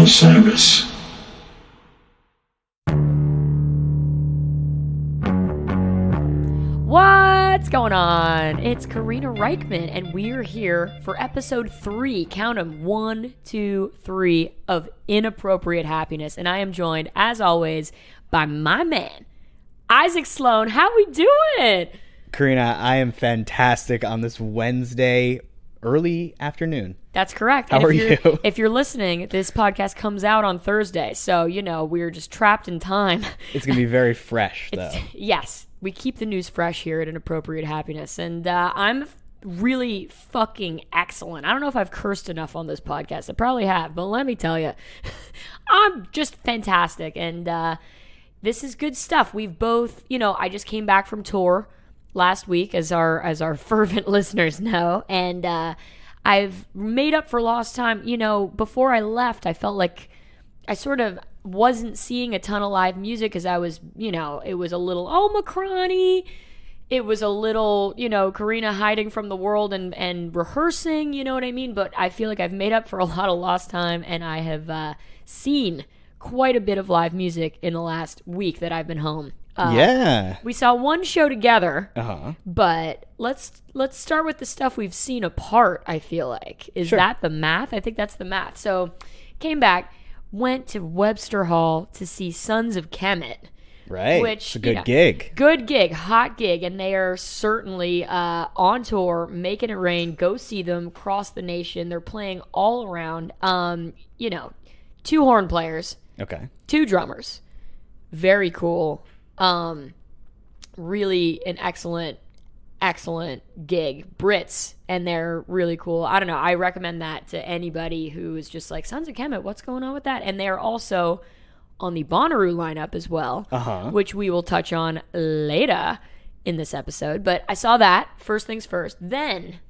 Osiris. What's going on? It's Karina Rykman, and we're here for episode 3, count 'em, 1, 2, 3, of Inappropriate Happiness. And I am joined, as always, by my man, Isaac Slone. How we doing? Karina, I am fantastic on this Wednesday early afternoon. That's correct. How are you? If you're listening, this podcast comes out on Thursday, so, we're just trapped in time. It's going to be very fresh, though. Yes. We keep the news fresh here at Inappropriate Happiness, and I'm really fucking excellent. I don't know if I've cursed enough on this podcast. I probably have, but let me tell you, I'm just fantastic, and this is good stuff. We've both, I just came back from tour last week, as our fervent listeners know, and I've made up for lost time. Before I left, I felt like I sort of wasn't seeing a ton of live music because I was, it was a little Omicron-y. It was a little, Karina hiding from the world and rehearsing, you know what I mean? But I feel like I've made up for a lot of lost time, and I have seen quite a bit of live music in the last week that I've been home. Yeah. We saw one show together, Uh-huh. but let's start with the stuff we've seen apart, I feel like. Is that the math? I think that's the math. So, came back. Went to Webster Hall to see Sons of Kemmitt. Right. Which, it's a good gig. Good gig, hot gig, and they are certainly on tour, making it rain. Go see them, cross the nation. They're playing all around. 2 horn players. Okay. 2 drummers. Very cool. Really an excellent gig. Brits, and they're really cool. I don't know. I recommend that to anybody who is just like, Sons of Kemmitt, what's going on with that? And they're also on the Bonnaroo lineup as well, which we will touch on later in this episode. But I saw that, first things first. Then,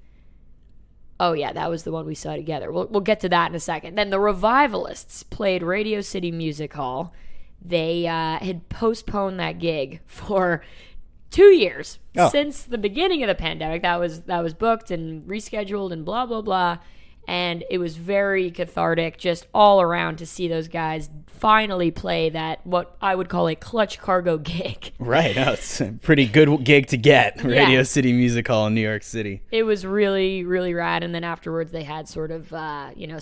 that was the one we saw together. We'll get to that in a second. Then the Revivalists played Radio City Music Hall. They had postponed that gig for 2 years since the beginning of the pandemic. That was booked and rescheduled and blah, blah, blah. And it was very cathartic just all around to see those guys finally play that, what I would call a clutch cargo gig. Right. Oh, it's a pretty good gig to get. Radio City Music Hall in New York City. It was really, really rad. And then afterwards they had sort of,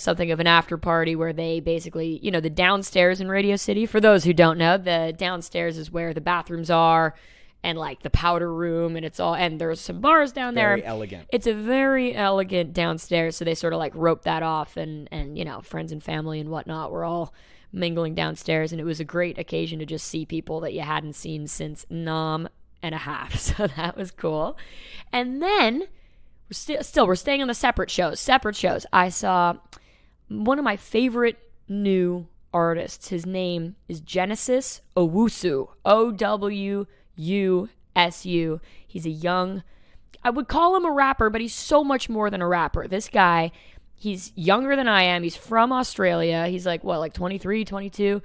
something of an after party where they basically, the downstairs in Radio City, for those who don't know, the downstairs is where the bathrooms are, and like the powder room, and there's some bars down there. Very elegant. It's a very elegant downstairs, so they sort of like roped that off, and friends and family and whatnot were all mingling downstairs, and it was a great occasion to just see people that you hadn't seen since Nom and a half, so that was cool. And then, we're staying on the separate shows. I saw one of my favorite new artists. His name is Genesis Owusu, Owusu. He's a young, I would call him a rapper, but he's so much more than a rapper. This guy, he's younger than I am. He's from Australia. He's like 23, 22,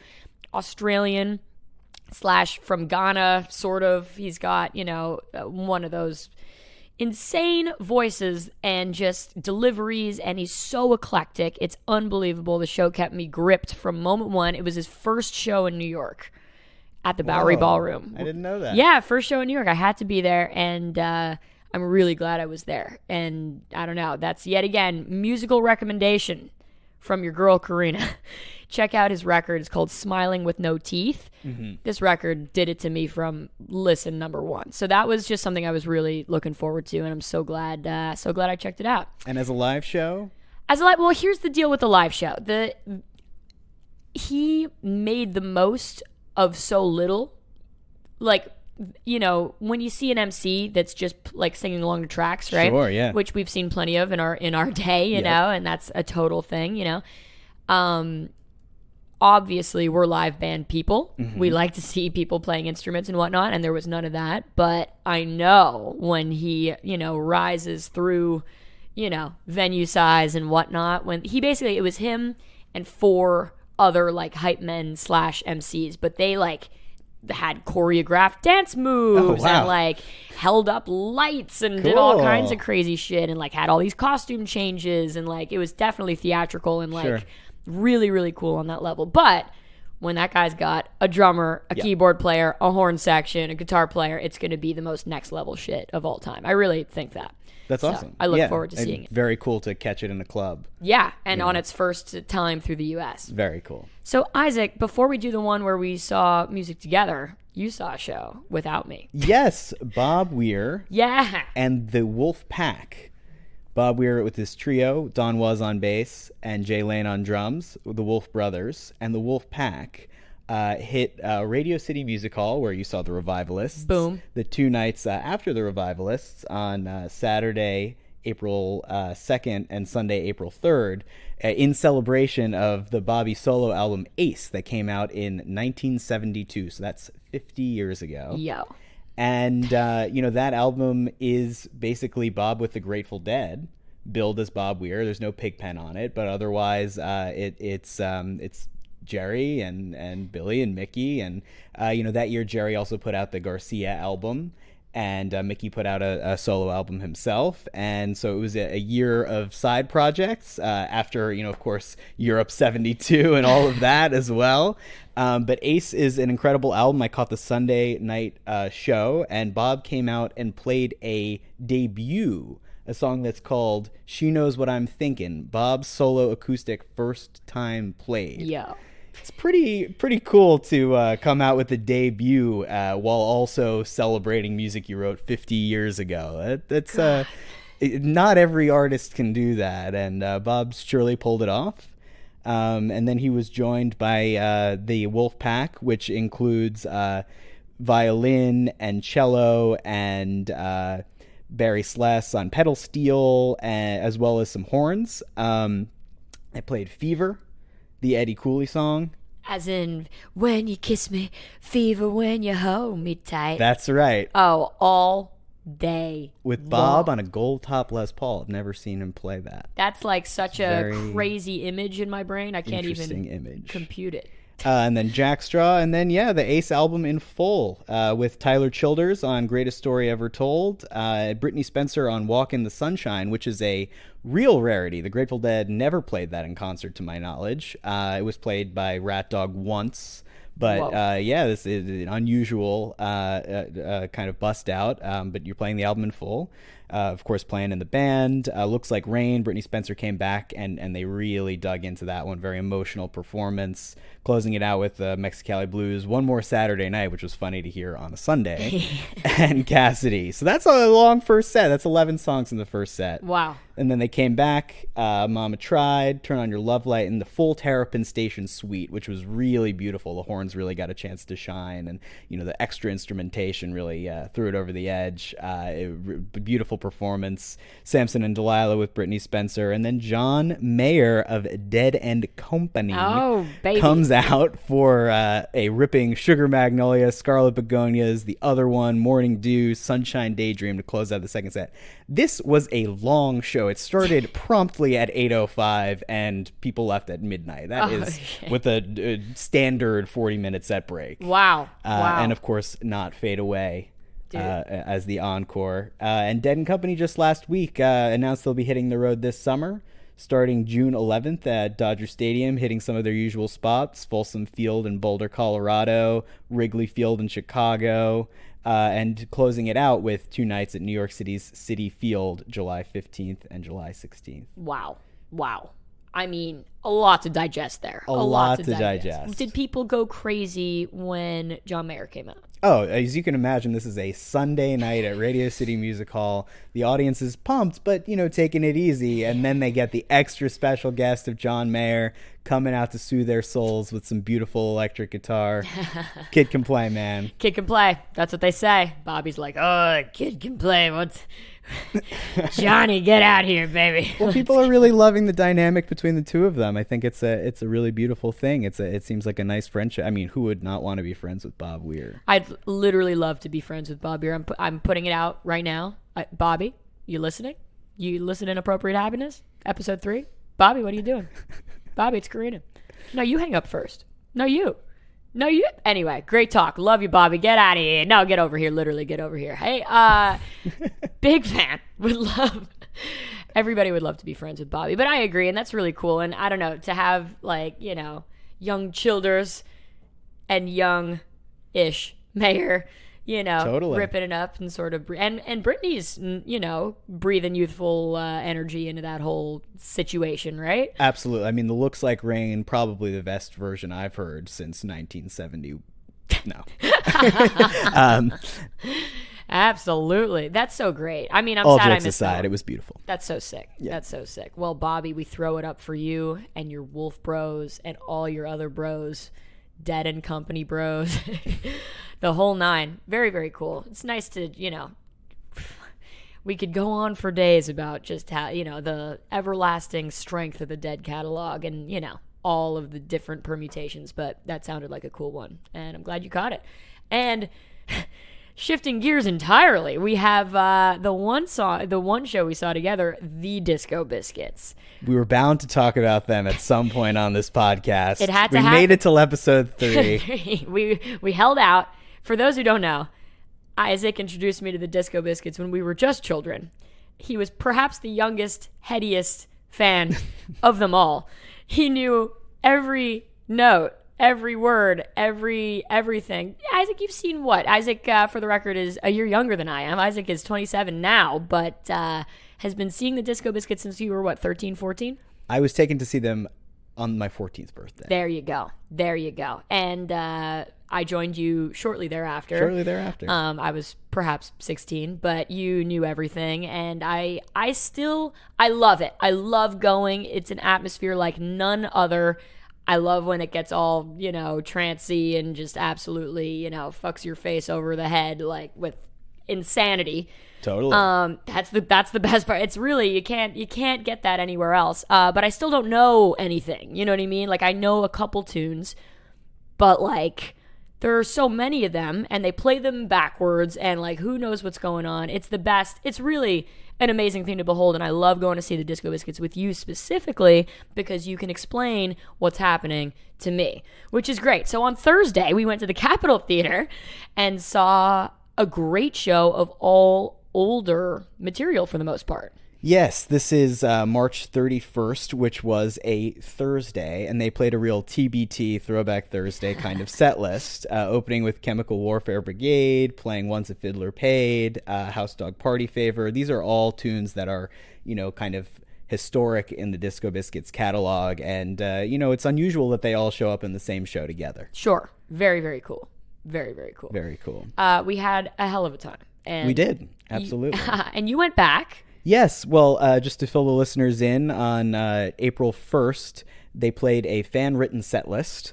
Australian / from Ghana, sort of. He's got, one of those insane voices and just deliveries, and he's so eclectic. It's unbelievable. The show kept me gripped from moment one. It was his first show in New York. At the Bowery Ballroom. I didn't know that. Yeah, first show in New York. I had to be there, and I'm really glad I was there. And I don't know, that's yet again musical recommendation from your girl Karina. Check out his record. It's called Smiling with No Teeth. Mm-hmm. This record did it to me from listen number 1. So that was just something I was really looking forward to, and I'm so glad I checked it out. And as a live show? Well, here's the deal with the live show. He made the most of so little. Like, when you see an MC that's just like singing along to tracks, right? Sure, yeah. Which we've seen plenty of in our day, you know, and that's a total thing, Obviously, we're live band people. Mm-hmm. We like to see people playing instruments and whatnot, and there was none of that. But I know when he, rises through, venue size and whatnot, when he basically, it was him and 4 other like hype men / MCs, but they like had choreographed dance moves and like held up lights and did all kinds of crazy shit and like had all these costume changes and like it was definitely theatrical and like Really, really cool on that level. But when that guy's got a drummer, a keyboard player, a horn section, a guitar player, it's going to be the most next level shit of all time. I really think that. That's awesome. I look forward to seeing it. Very cool to catch it in a club. Yeah, and on its first time through the U.S. Very cool. So, Isaac, before we do the one where we saw music together, you saw a show without me. Yes, Bob Weir. Yeah. And the Wolf Pack. Bob Weir with his trio, Don Was on bass, and Jay Lane on drums, the Wolf Brothers, and the Wolf Pack hit Radio City Music Hall, where you saw the Revivalists. Boom. The 2 nights after the Revivalists, on Saturday, April 2nd, and Sunday, April 3rd, in celebration of the Bobby solo album Ace that came out in 1972. So that's 50 years ago. Yo. And, that album is basically Bob with the Grateful Dead, billed as Bob Weir. There's no Pigpen on it, but otherwise it's Jerry and Billy and Mickey. And, that year Jerry also put out the Garcia album, and Mickey put out a solo album himself. And so it was a year of side projects after, of course, Europe 72 and all of that as well. But Ace is an incredible album. I caught the Sunday night show, and Bob came out and played a debut, a song that's called She Knows What I'm Thinking, Bob's solo acoustic first time played. Yeah. It's pretty cool to come out with a debut while also celebrating music you wrote 50 years ago. That's not every artist can do that, and Bob surely pulled it off. And then he was joined by the Wolf Pack, which includes violin and cello and Barry Sless on pedal steel, as well as some horns. I played Fever, the Eddie Cooley song. As in, when you kiss me, fever when you hold me tight. That's right. Oh, all day. With Bob on a gold top Les Paul. I've never seen him play that. That's like such a crazy image in my brain. I can't even compute it. And then Jackstraw, and then, the Ace album in full with Tyler Childers on Greatest Story Ever Told, Brittany Spencer on Walk in the Sunshine, which is a real rarity. The Grateful Dead never played that in concert, to my knowledge. It was played by Rat Dog once, but this is an unusual kind of bust out, but you're playing the album in full. Of course, playing in the band. Looks Like Rain. Brittany Spencer came back, and they really dug into that one. Very emotional performance. Closing it out with Mexicali Blues, One More Saturday Night, which was funny to hear on a Sunday, and Cassidy. So that's a long first set. That's 11 songs in the first set. Wow. And then they came back, Mama Tried, Turn on Your Love Light, and the full Terrapin Station suite, which was really beautiful. The horns really got a chance to shine, and the extra instrumentation really threw it over the edge. Beautiful performance. Samson and Delilah with Brittany Spencer, and then John Mayer of Dead End Company comes out for a ripping Sugar Magnolia, Scarlet Begonias, the other one, Morning Dew, Sunshine Daydream to close out the second set. This was a long show. It started promptly at 8:05 and people left at midnight. That is with a standard 40-minute set break. Wow. And of course, not Fade Away as the encore. And Dead and Company just last week announced they'll be hitting the road this summer, starting June 11th at Dodger Stadium, hitting some of their usual spots, Folsom Field in Boulder, Colorado, Wrigley Field in Chicago, and closing it out with 2 nights at New York City's Citi Field, July 15th and July 16th. Wow. I mean, a lot to digest there. A lot to digest. Did people go crazy when John Mayer came out? Oh, as you can imagine, this is a Sunday night at Radio City Music Hall. The audience is pumped, but, taking it easy. And then they get the extra special guest of John Mayer coming out to soothe their souls with some beautiful electric guitar. Kid can play, man. Kid can play. That's what they say. Bobby's like, oh, kid can play. What's... Johnny, get out here, baby. Well, people are really loving the dynamic between the two of them. I think it's a really beautiful thing. It seems like a nice friendship. I mean, who would not want to be friends with Bob Weir? I'd literally love to be friends with Bob Weir. I'm putting it out right now. Bobby, you listening? You listen to Inappropriate Happiness, episode 3? Bobby, what are you doing? Bobby, it's Karina. No, you hang up first. No, you. Anyway, great talk. Love you, Bobby. Get out of here. No, get over here. Literally, get over here. Hey, big fan. Would love Everybody would love to be friends with Bobby, but I agree, and that's really cool. And I don't know, to have like, you know, young childers and young-ish Mayor, you know, Totally. ripping it up and sort of, and Brittany's, you know, breathing youthful energy into that whole situation, right? Absolutely. I mean, the Looks Like Rain, probably the best version I've heard since 1970. No. Absolutely. That's so great. I mean, I'm All sad I jokes missed aside, out. it was beautiful. That's so sick. Yeah. That's so sick. Well, Bobby, we throw it up for you and your Wolf Bros and all your other bros, Dead and Company bros, the whole nine. Very, very cool. It's nice to, you know, we could go on for days about just how, you know, the everlasting strength of the Dead catalog and, you know, all of the different permutations, but that sounded like a cool one, and I'm glad you caught it. And shifting gears entirely, we have the one show we saw together, the Disco Biscuits. We were bound to talk about them at some point on this podcast. It had to We happen. made it till episode 3. we held out. For those who don't know, Isaac introduced me to the Disco Biscuits when we were just children. He was perhaps the youngest, headiest fan of them all. He knew every note, every word, everything. Isaac, you've seen what? Isaac, for the record, is a year younger than I am. Isaac is 27 now, but has been seeing the Disco Biscuits since you were, what, 13, 14? I was taken to see them on my 14th birthday. There you go. And I joined you shortly thereafter. I was perhaps 16, but you knew everything, and I love it. I love going. It's an atmosphere like none other. I love when it gets all, you know, trancy and just absolutely, you know, fucks your face over the head, like with insanity. Totally. That's the best part. It's really, you can't get that anywhere else. But I still don't know anything. You know what I mean? Like, I know a couple tunes, but like, there are so many of them, and they play them backwards, and like, who knows what's going on? It's the best. It's really an amazing thing to behold, and I love going to see the Disco Biscuits with you specifically because you can explain what's happening to me, which is great. So on Thursday, we went to the Capitol Theater and saw a great show of all older material for the most part. Yes, this is March 31st, which was a Thursday, and they played a real TBT, Throwback Thursday kind of set list, opening with Chemical Warfare Brigade, playing Once a Fiddler Paid, House Dog Party Favor. These are all tunes that are, you know, kind of historic in the Disco Biscuits catalog, and, you know, it's unusual that they all show up in the same show together. Sure. Very, very cool. Very, very cool. Very cool. We had a hell of a time. And we did. Absolutely. And you went back. Yes. Well, just to fill the listeners in, on April 1st, they played a fan-written set list,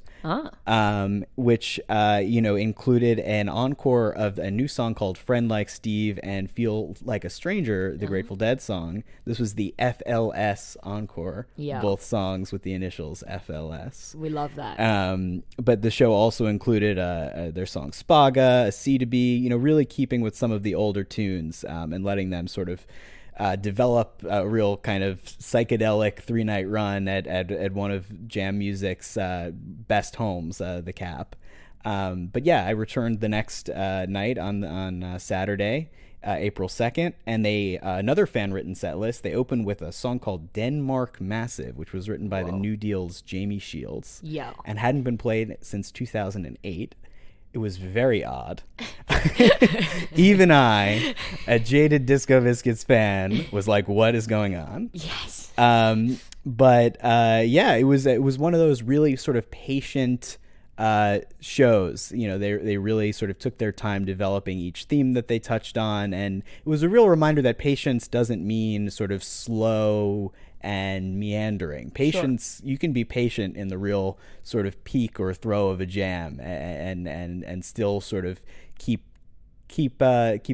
which, you know, included an encore of a new song called Friend Like Steve and Feel Like a Stranger, the Grateful Dead song. This was the FLS encore, both songs with the initials FLS. We love that. But the show also included their song Spaga, A C to B, you know, really keeping with some of the older tunes and letting them sort of develop a real kind of psychedelic 3-night run at one of jam music's best homes, the Cap. But yeah, I returned the next night on Saturday, April 2nd, and they another fan-written set list. They opened with a song called Denmark Massive, which was written by the New Deal's Jamie Shields, and hadn't been played since 2008. It was very odd. Even I, a jaded Disco Biscuits fan, was like, what is going on? Yes. But yeah, it was one of those really sort of patient shows. You know, they really sort of took their time developing each theme that they touched on, and it was a real reminder that patience doesn't mean sort of slow and meandering. Patience, you can be patient in the real sort of peak or throw of a jam, and still sort of keep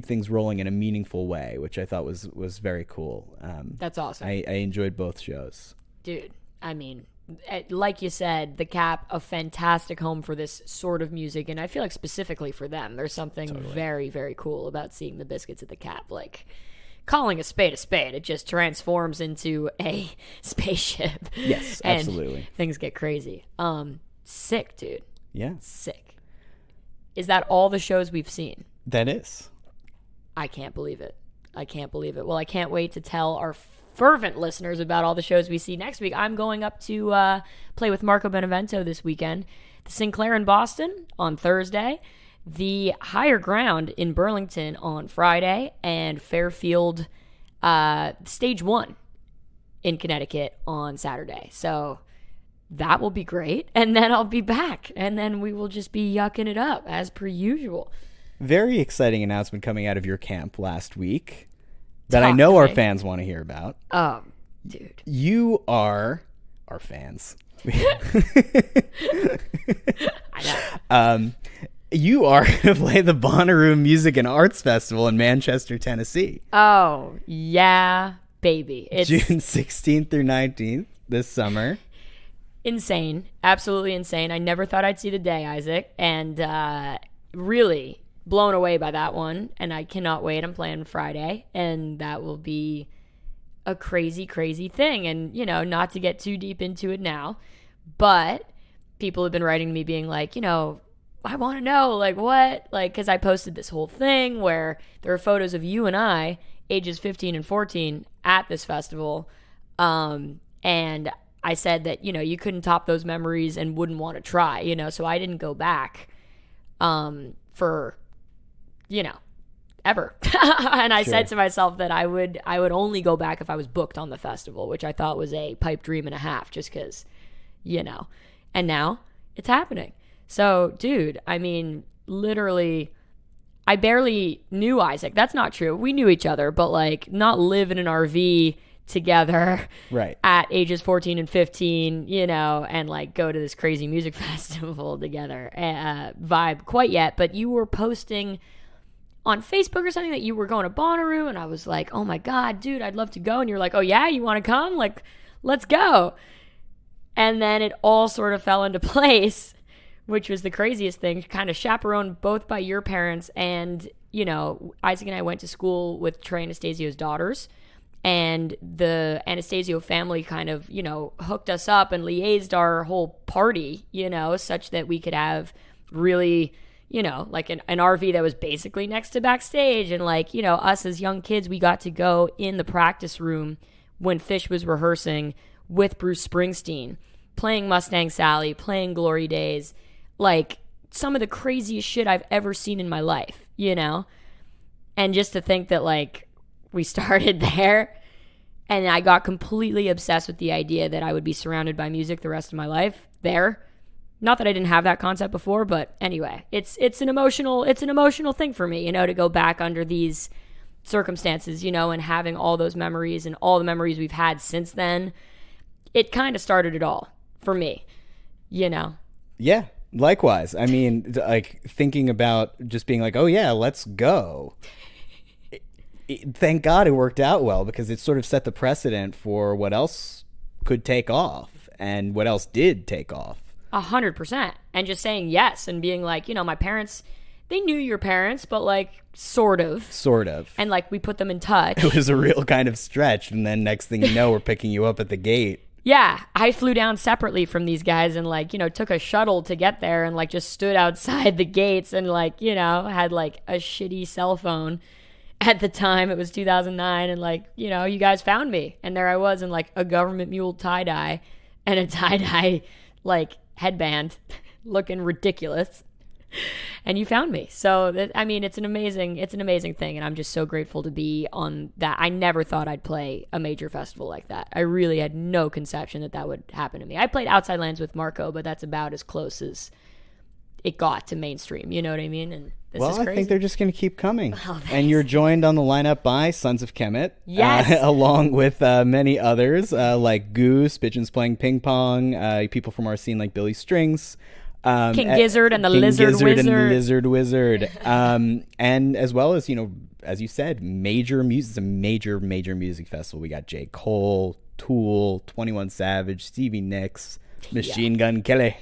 things rolling in a meaningful way, which I thought was very cool. That's awesome. I enjoyed both shows. Dude, I mean, like you said, the Cap, a fantastic home for this sort of music, and I feel like specifically for them, there's something very, very cool about seeing the Biscuits at the Cap. Like, calling a spade, it just transforms into a spaceship. Yes, and absolutely. Things get crazy. Sick, dude. Yeah. Sick. Is that all the shows we've seen? That is. I can't believe it. Well, I can't wait to tell our fervent listeners about all the shows we see next week, I'm going up to play with Marco Benevento this weekend. The Sinclair in Boston on Thursday, the Higher Ground in Burlington on Friday, and Fairfield Stage 1 in Connecticut on Saturday. So that will be great. And then I'll be back. And then we will just be yucking it up as per usual. Very exciting announcement coming out of your camp last week that I know our fans want to hear about. Oh, dude. You are our fans. I know. You are going to play the Bonnaroo Music and Arts Festival in Manchester, Tennessee. Oh, yeah, baby. It's June 16th through 19th this summer. Insane. Absolutely insane. I never thought I'd see the day, Isaac. And really blown away by that one. And I cannot wait. I'm playing Friday. And that will be a crazy, crazy thing. And, you know, not to get too deep into it now, but people have been writing to me being like, you know, I want to know, like, what? Like, because I posted this whole thing where there are photos of you and I, ages 15 and 14, at this festival. And I said that, you know, you couldn't top those memories and wouldn't want to try, you know, so I didn't go back for, you know, ever. And I said to myself that I would only go back if I was booked on the festival, which I thought was a pipe dream and a half, just because, you know. And now it's happening. So, dude, I mean, literally, I barely knew Isaac. That's not true. We knew each other, but, like, not live in an RV together right at ages 14 and 15, you know, and, like, go to this crazy music festival together vibe quite yet. But you were posting on Facebook or something that you were going to Bonnaroo, and I was like, oh, my God, dude, I'd love to go. And you're like, oh, yeah, you want to come? Like, let's go. And then it all sort of fell into place, which was the craziest thing, kind of chaperoned both by your parents and, you know, Isaac and I went to school with Trey Anastasio's daughters, and the Anastasio family kind of, you know, hooked us up and liaised our whole party, you know, such that we could have really, you know, like an RV that was basically next to backstage. And, like, you know, us as young kids, we got to go in the practice room when Fish was rehearsing with Bruce Springsteen, playing Mustang Sally, playing Glory Days, like some of the craziest shit I've ever seen in my life, you know? And just to think that, like, we started there and I got completely obsessed with the idea that I would be surrounded by music the rest of my life there. Not that I didn't have that concept before, but anyway, it's an emotional thing for me, you know, to go back under these circumstances, you know, and having all those memories and all the memories we've had since then. It kind of started it all for me, you know? Yeah. Likewise. I mean, like, thinking about just being like, oh, yeah, let's go. Thank God it worked out well, because it sort of set the precedent for what else could take off and what else did take off. 100%. And just saying yes and being like, you know, my parents, they knew your parents, but, like, sort of. And, like, we put them in touch. It was a real kind of stretch. And then next thing you know, we're picking you up at the gate. Yeah, I flew down separately from these guys and, like, you know, took a shuttle to get there and, like, just stood outside the gates and, like, you know, had, like, a shitty cell phone at the time. It was 2009 and, like, you know, you guys found me. And there I was in, like, a government mule tie-dye and a tie-dye, like, headband looking ridiculous. And you found me. So, I mean, it's an amazing thing. And I'm just so grateful to be on that. I never thought I'd play a major festival like that. I really had no conception that that would happen to me. I played Outside Lands with Marco, but that's about as close as it got to mainstream. You know what I mean? And this is crazy. I think they're just going to keep coming. Oh, and you're joined on the lineup by Sons of Kemmitt. Yes. Along with many others like Goose, Pigeons Playing Ping Pong, people from our scene like Billy Strings. King Gizzard and the Lizard Wizard. And the Lizard Wizard. And as well as, you know, as you said, major music. It's a major music festival. We got J. Cole, Tool, 21 Savage, Stevie Nicks, Machine Gun Kelly.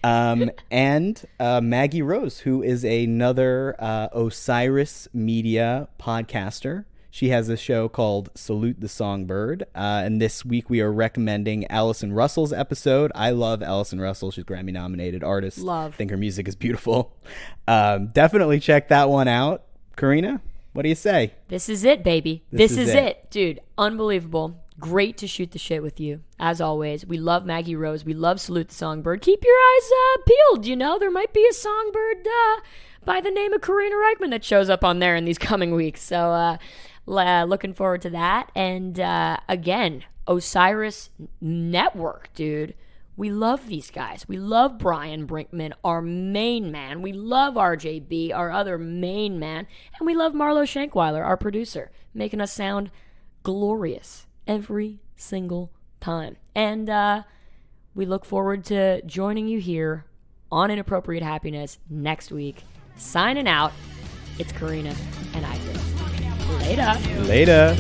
And Maggie Rose, who is another Osiris Media podcaster. She has a show called Salute the Songbird. And this week we are recommending Allison Russell's episode. I love Allison Russell. She's a Grammy-nominated artist. Love. I think her music is beautiful. Definitely check that one out. Karina? What do you say? This is it, baby. This is it. Dude, unbelievable. Great to shoot the shit with you, as always. We love Maggie Rose. We love Salute the Songbird. Keep your eyes peeled, you know. There might be a songbird by the name of Karina Rykman that shows up on there in these coming weeks. So looking forward to that. And again, Osiris Network, dude. We love these guys. We love Brian Brinkman, our main man. We love RJB, our other main man. And we love Marlo Shankweiler, our producer, making us sound glorious every single time. And we look forward to joining you here on Inappropriate Happiness next week. Signing out, it's Karina and Isaac. Later.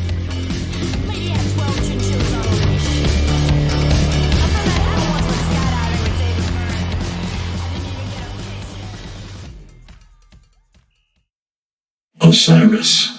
Osiris.